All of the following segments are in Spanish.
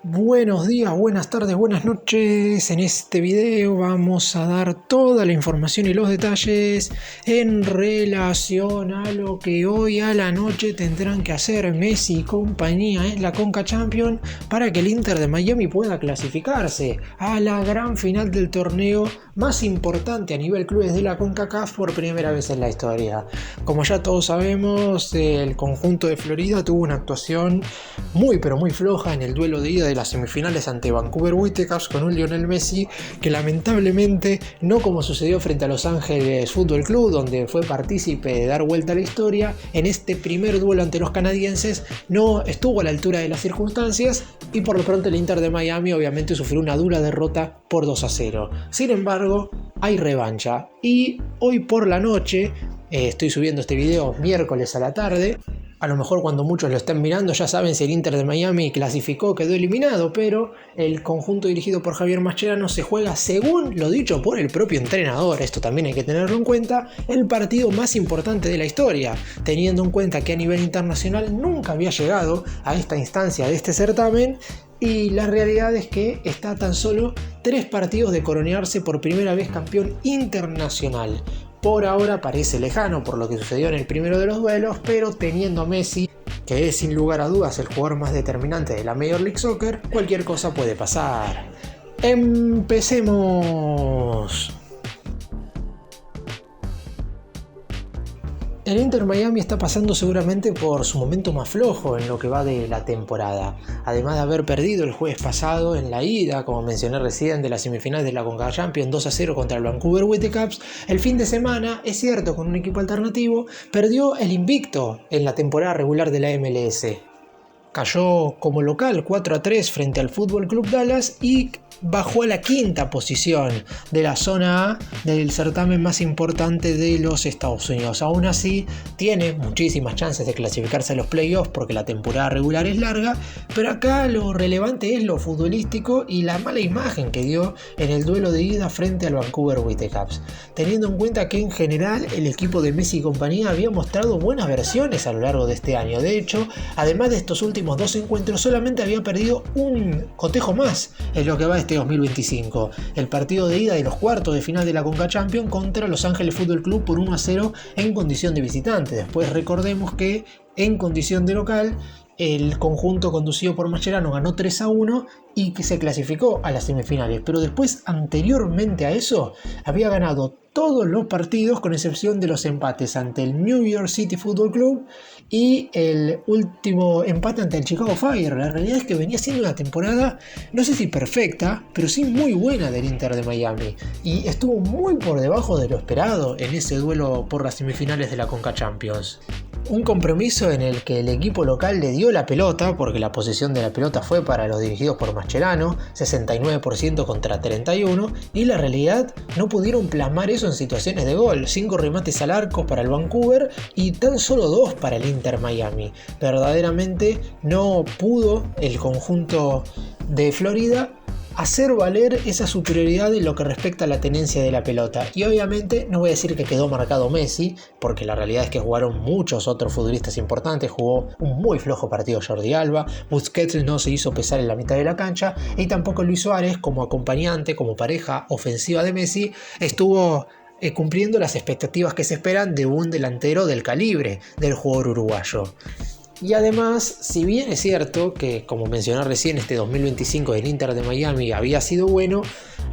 Buenos días, buenas tardes, buenas noches. En este video vamos a dar toda la información y los detalles en relación a lo que hoy a la noche tendrán que hacer Messi y compañía en la Conca Champions para que el Inter de Miami pueda clasificarse a la gran final del torneo más importante a nivel clubes de la CONCACAF por primera vez en la historia. Como ya todos sabemos, el conjunto de Florida tuvo una actuación muy floja en el duelo de ida de las semifinales ante Vancouver Whitecaps con un Lionel Messi que lamentablemente, no como sucedió frente a Los Ángeles Fútbol Club, donde fue partícipe de dar vuelta a la historia, en este primer duelo ante los canadienses no estuvo a la altura de las circunstancias y por lo pronto el Inter de Miami obviamente sufrió una dura derrota por 2-0. Sin embargo, hay revancha y hoy por la noche, estoy subiendo este video miércoles a la tarde. A lo mejor cuando muchos lo estén mirando ya saben si el Inter de Miami clasificó, quedó eliminado, pero el conjunto dirigido por Javier Mascherano se juega, según lo dicho por el propio entrenador, esto también hay que tenerlo en cuenta, el partido más importante de la historia, teniendo en cuenta que a nivel internacional nunca había llegado a esta instancia de este certamen. Y la realidad es que está a tan solo 3 partidos de coronearse por primera vez campeón internacional. Por ahora parece lejano por lo que sucedió en el primero de los duelos, pero teniendo a Messi, que es sin lugar a dudas el jugador más determinante de la Major League Soccer, cualquier cosa puede pasar. ¡Empecemos! El Inter Miami está pasando seguramente por su momento más flojo en lo que va de la temporada. Además de haber perdido el jueves pasado en la ida, como mencioné recién, de las semifinales de la CONCACAF Champions 2-0 contra el Vancouver Whitecaps, el fin de semana, es cierto, con un equipo alternativo, perdió el invicto en la temporada regular de la MLS. Cayó como local 4-3 frente al Fútbol Club Dallas y bajó a la quinta posición de la zona A del certamen más importante de los Estados Unidos. Aún así, tiene muchísimas chances de clasificarse a los playoffs porque la temporada regular es larga, pero acá lo relevante es lo futbolístico y la mala imagen que dio en el duelo de ida frente al Vancouver Whitecaps. Teniendo en cuenta que en general el equipo de Messi y compañía había mostrado buenas versiones a lo largo de este año. De hecho, además de estos últimos 2 encuentros, solamente había perdido un cotejo más en lo que va de este 2025, el partido de ida de los cuartos de final de la Conca Champions contra Los Ángeles Fútbol Club por 1-0 en condición de visitante. Después recordemos que en condición de local el conjunto conducido por Mascherano ganó 3-1 y que se clasificó a las semifinales, pero después, anteriormente a eso, había ganado todos los partidos con excepción de los empates ante el New York City Football Club y el último empate ante el Chicago Fire. La realidad es que venía siendo una temporada, no sé si perfecta, pero sí muy buena del Inter de Miami y estuvo muy por debajo de lo esperado en ese duelo por las semifinales de la Conca Champions. Un compromiso en el que el equipo local le dio la pelota, porque la posesión de la pelota fue para los dirigidos por Mascherano, 69% contra 31%, y la realidad no pudieron plasmar eso en situaciones de gol. 5 remates al arco para el Vancouver y tan solo 2 para el Inter Miami. Verdaderamente no pudo el conjunto de Florida hacer valer esa superioridad en lo que respecta a la tenencia de la pelota. Y obviamente no voy a decir que quedó marcado Messi, porque la realidad es que jugaron muchos otros futbolistas importantes. Jugó un muy flojo partido Jordi Alba, Busquets no se hizo pesar en la mitad de la cancha, y tampoco Luis Suárez, como acompañante, como pareja ofensiva de Messi, estuvo cumpliendo las expectativas que se esperan de un delantero del calibre del jugador uruguayo. Y además, si bien es cierto que, como mencioné recién, este 2025 del Inter de Miami había sido bueno,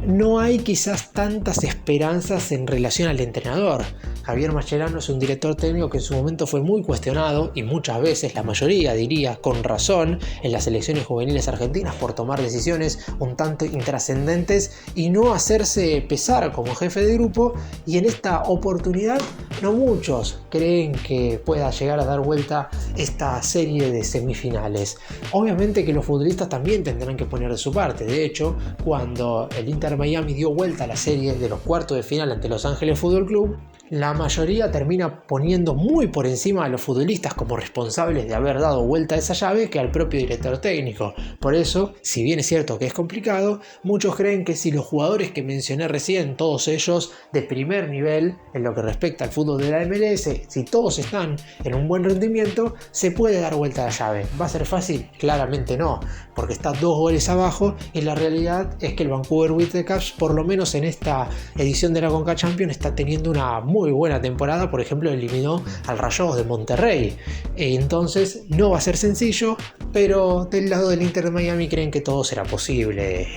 no hay quizás tantas esperanzas en relación al entrenador. Javier Mascherano es un director técnico que en su momento fue muy cuestionado y muchas veces, la mayoría diría con razón, en las selecciones juveniles argentinas por tomar decisiones un tanto intrascendentes y no hacerse pesar como jefe de grupo, y en esta oportunidad no muchos creen que pueda llegar a dar vuelta esta serie de semifinales. Obviamente que los futbolistas también tendrán que poner de su parte. De hecho, cuando el Inter Miami dio vuelta a la serie de los cuartos de final ante Los Ángeles Fútbol Club, La mayoría termina poniendo muy por encima a los futbolistas como responsables de haber dado vuelta a esa llave que al propio director técnico. Por eso, si bien es cierto que es complicado, muchos creen que si los jugadores que mencioné recién, todos ellos de primer nivel en lo que respecta al fútbol de la MLS, si todos están en un buen rendimiento, se puede dar vuelta a la llave. ¿Va a ser fácil? Claramente no, porque está 2 goles abajo y la realidad es que el Vancouver Whitecaps, por lo menos en esta edición de la Conca Champions, está teniendo una muy buena temporada. Por ejemplo, eliminó al Rayados de Monterrey. Entonces no va a ser sencillo, pero del lado del Inter de Miami creen que todo será posible.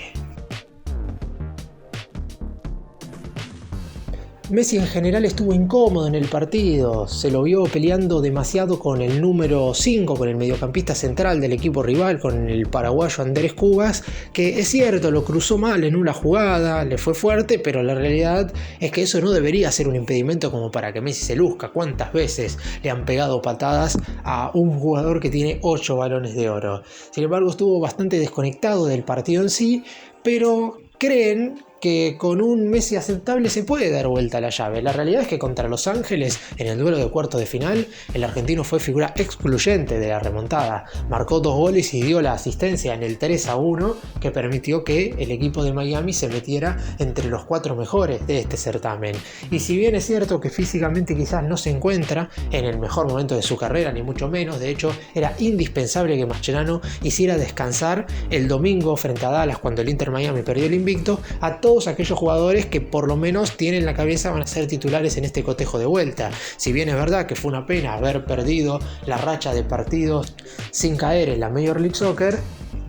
Messi en general estuvo incómodo en el partido, se lo vio peleando demasiado con el número 5, con el mediocampista central del equipo rival, con el paraguayo Andrés Cubas, que es cierto, lo cruzó mal en una jugada, le fue fuerte, pero la realidad es que eso no debería ser un impedimento como para que Messi se luzca. ¿Cuántas veces le han pegado patadas a un jugador que tiene 8 balones de oro? Sin embargo, estuvo bastante desconectado del partido en sí, pero creen que con un Messi aceptable se puede dar vuelta a la llave. La realidad es que contra Los Ángeles, en el duelo de cuartos de final, el argentino fue figura excluyente de la remontada. Marcó 2 goles y dio la asistencia en el 3-1 que permitió que el equipo de Miami se metiera entre los 4 mejores de este certamen. Y si bien es cierto que físicamente quizás no se encuentra en el mejor momento de su carrera, ni mucho menos, de hecho era indispensable que Mascherano hiciera descansar el domingo frente a Dallas cuando el Inter Miami perdió el invicto a todos aquellos jugadores que por lo menos tienen la cabeza van a ser titulares en este cotejo de vuelta. Si bien es verdad que fue una pena haber perdido la racha de partidos sin caer en la Major League Soccer,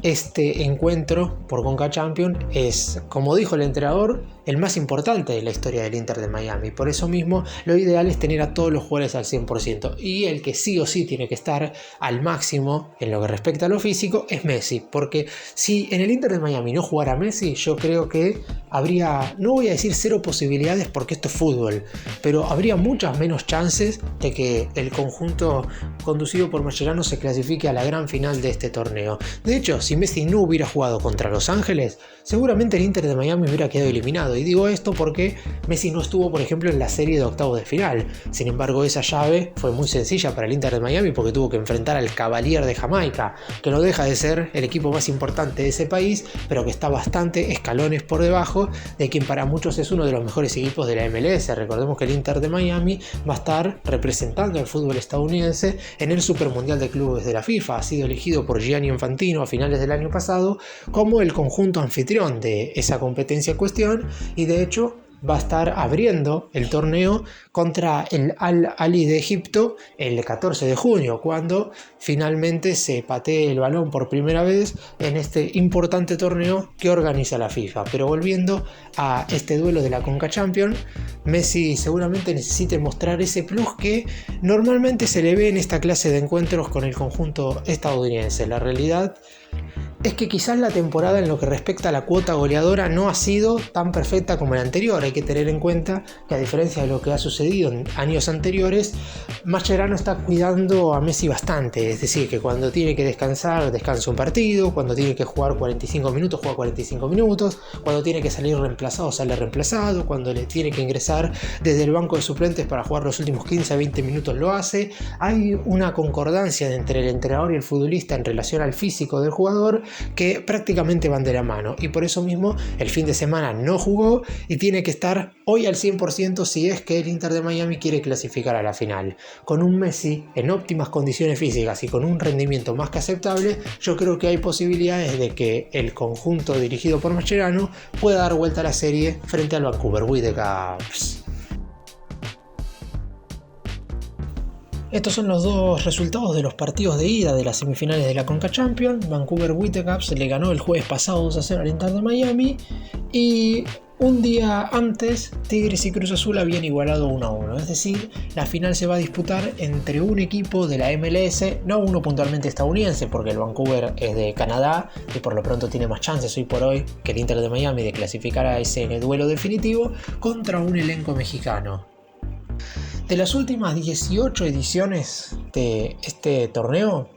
este encuentro por Conca Champions es, como dijo el entrenador, el más importante de la historia del Inter de Miami. Por eso mismo, lo ideal es tener a todos los jugadores al 100%. Y el que sí o sí tiene que estar al máximo en lo que respecta a lo físico es Messi. Porque si en el Inter de Miami no jugara Messi, yo creo que habría, no voy a decir 0 posibilidades porque esto es fútbol, pero habría muchas menos chances de que el conjunto conducido por Mascherano se clasifique a la gran final de este torneo. De hecho, si Messi no hubiera jugado contra Los Ángeles, seguramente el Inter de Miami hubiera quedado eliminado. Y digo esto porque Messi no estuvo, por ejemplo, en la serie de octavos de final. Sin embargo, esa llave fue muy sencilla para el Inter de Miami porque tuvo que enfrentar al Cavalier de Jamaica, que no deja de ser el equipo más importante de ese país, pero que está bastante escalones por debajo de quien para muchos es uno de los mejores equipos de la MLS. Recordemos que el Inter de Miami va a estar representando al fútbol estadounidense en el Super Mundial de Clubes de la FIFA. Ha sido elegido por Gianni Infantino a finales del año pasado como el conjunto anfitrión de esa competencia en cuestión, y de hecho va a estar abriendo el torneo contra el Al-Ahly de Egipto el 14 de junio, cuando finalmente se patee el balón por primera vez en este importante torneo que organiza la FIFA. Pero volviendo a este duelo de la Conca Champions, Messi seguramente necesite mostrar ese plus que normalmente se le ve en esta clase de encuentros con el conjunto estadounidense. La realidad es que quizás la temporada en lo que respecta a la cuota goleadora no ha sido tan perfecta como la anterior. Hay que tener en cuenta que, a diferencia de lo que ha sucedido en años anteriores, Mascherano está cuidando a Messi bastante. Es decir, que cuando tiene que descansar, descansa un partido; cuando tiene que jugar 45 minutos, juega 45 minutos; cuando tiene que salir reemplazado, sale reemplazado; cuando le tiene que ingresar desde el banco de suplentes para jugar los últimos 15 a 20 minutos, lo hace. Hay una concordancia entre el entrenador y el futbolista en relación al físico del jugador que prácticamente van de la mano, y por eso mismo el fin de semana no jugó y tiene que estar hoy al 100% si es que el Inter de Miami quiere clasificar a la final. Con un Messi en óptimas condiciones físicas y con un rendimiento más que aceptable, yo creo que hay posibilidades de que el conjunto dirigido por Mascherano pueda dar vuelta a la serie frente al Vancouver Whitecaps. Estos son los dos resultados de los partidos de ida de las semifinales de la Conca Champions. Vancouver Whitecaps le ganó el jueves pasado 2-0 al Inter de Miami, y un día antes Tigres y Cruz Azul habían igualado 1-1. Es decir, la final se va a disputar entre un equipo de la MLS, no uno puntualmente estadounidense, porque el Vancouver es de Canadá y por lo pronto tiene más chances hoy por hoy que el Inter de Miami de clasificar a ese duelo definitivo, contra un elenco mexicano. De las últimas 18 ediciones de este torneo,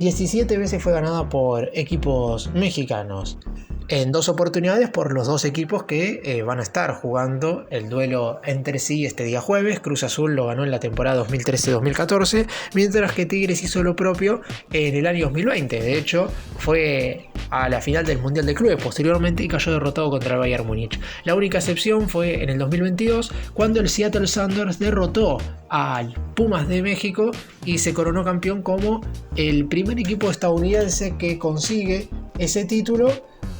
17 veces fue ganada por equipos mexicanos. en 2 oportunidades por los 2 equipos que van a estar jugando el duelo entre sí este día jueves. Cruz Azul lo ganó en la temporada 2013-2014, mientras que Tigres hizo lo propio en el año 2020. De hecho, fue a la final del Mundial de Clubes posteriormente y cayó derrotado contra el Bayern Múnich. La única excepción fue en el 2022, cuando el Seattle Sounders derrotó al Pumas de México y se coronó campeón como el primer equipo estadounidense que consigue ese título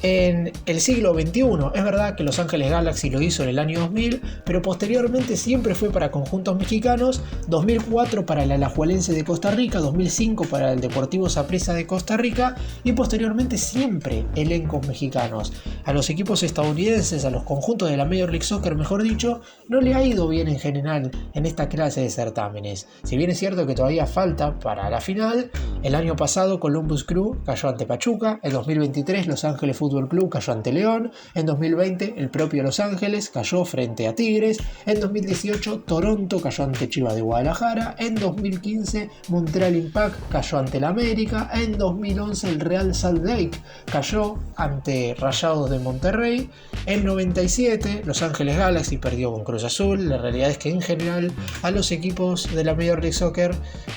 en el siglo XXI. Es verdad que Los Ángeles Galaxy lo hizo en el año 2000, pero posteriormente siempre fue para conjuntos mexicanos. 2004 para el Alajuelense de Costa Rica, 2005 para el Deportivo Saprissa de Costa Rica y posteriormente siempre elencos mexicanos. A los equipos estadounidenses, a los conjuntos de la Major League Soccer, mejor dicho, no le ha ido bien en general en esta clase de certámenes. Si bien es cierto que todavía falta para la final, el año pasado Columbus Crew cayó ante Pachuca, en 2023 Los Ángeles Fútbol Club cayó ante León, en 2020 el propio Los Ángeles cayó frente a Tigres, en 2018 Toronto cayó ante Chivas de Guadalajara, en 2015 Montreal Impact cayó ante el América, en 2011 el Real Salt Lake cayó ante Rayados de Monterrey, en 97 Los Ángeles Galaxy perdió con Cruz Azul. La realidad es que en general a los equipos de la Major League Soccer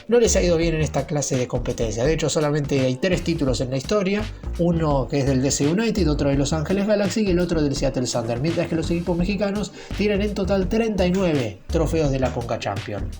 no les ha ido bien en esta clase de competencia. De hecho, solamente hay 3 títulos en la historia, uno que es del DC United, otro de Los Ángeles Galaxy y el otro del Seattle Sounders, mientras que los equipos mexicanos tienen en total 39 trofeos de la Conca Champions.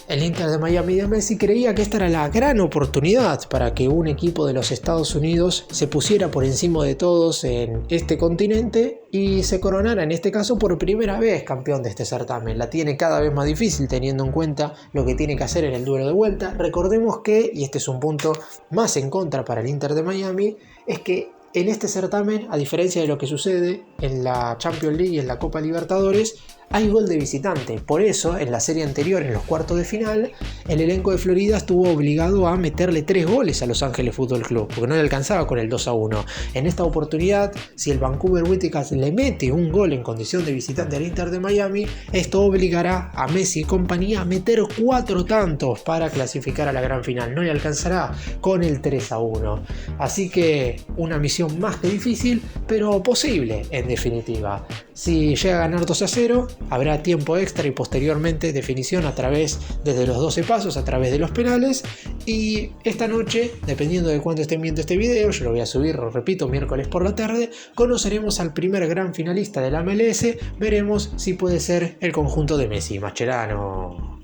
El Inter de Miami de Messi creía que esta era la gran oportunidad para que un equipo de los Estados Unidos se pusiera por encima de todos en este continente y se coronara en este caso por primera vez campeón de este certamen. La tiene cada vez más difícil teniendo en cuenta lo que tiene que hacer en el duelo de vuelta. Recordemos que, y este es un punto más en contra para el Inter de Miami, es que en este certamen, a diferencia de lo que sucede en la Champions League y en la Copa Libertadores, hay gol de visitante. Por eso, en la serie anterior, en los cuartos de final, el elenco de Florida estuvo obligado a meterle 3 goles a Los Ángeles Fútbol Club, porque no le alcanzaba con el 2-1. En esta oportunidad, si el Vancouver Whitecaps le mete un gol en condición de visitante al Inter de Miami, esto obligará a Messi y compañía a meter 4 tantos para clasificar a la gran final. No le alcanzará con el 3-1. Así que una misión más que difícil, pero posible en definitiva. Si llega a ganar 2-0, habrá tiempo extra y posteriormente definición a través desde los 12 pasos, a través de los penales. Y esta noche, dependiendo de cuándo estén viendo este video, yo lo voy a subir, lo repito, miércoles por la tarde, conoceremos al primer gran finalista de la MLS. Veremos si puede ser el conjunto de Messi. Mascherano.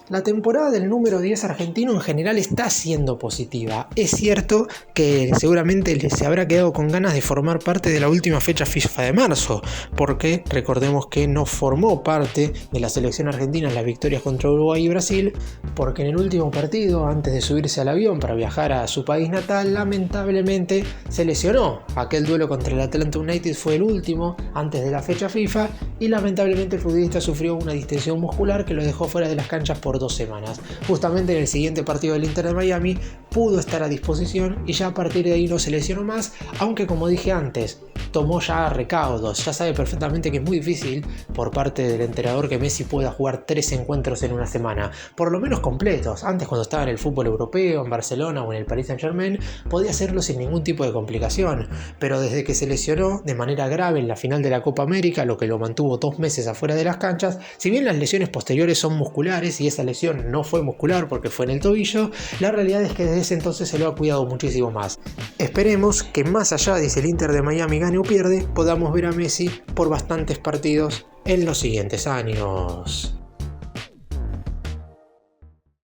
La temporada del número 10 argentino en general está siendo positiva. Es cierto que seguramente se habrá quedado con ganas de formar parte de la última fecha FIFA de marzo, porque recordemos que no formó parte de la selección argentina en las victorias contra Uruguay y Brasil, porque en el último partido, antes de subirse al avión para viajar a su país natal, lamentablemente se lesionó. Aquel duelo contra el Atlanta United fue el último antes de la fecha FIFA y lamentablemente el futbolista sufrió una distensión muscular que lo dejó fuera de las canchas por 2 semanas. Justamente en el siguiente partido del Inter de Miami pudo estar a disposición y ya a partir de ahí no se lesionó más, aunque como dije antes, tomó ya recaudos, ya sabe perfectamente que es muy difícil por parte del entrenador que Messi pueda jugar 3 encuentros en una semana, por lo menos completos. Antes, cuando estaba en el fútbol europeo, en Barcelona o en el Paris Saint-Germain, podía hacerlo sin ningún tipo de complicación, pero desde que se lesionó de manera grave en la final de la Copa América, lo que lo mantuvo 2 meses afuera de las canchas, si bien las lesiones posteriores son musculares y esa lesión no fue muscular porque fue en el tobillo, la realidad es que desde ese entonces se lo ha cuidado muchísimo más. Esperemos que más allá de si el Inter de Miami gane o pierde, podamos ver a Messi por bastantes partidos en los siguientes años.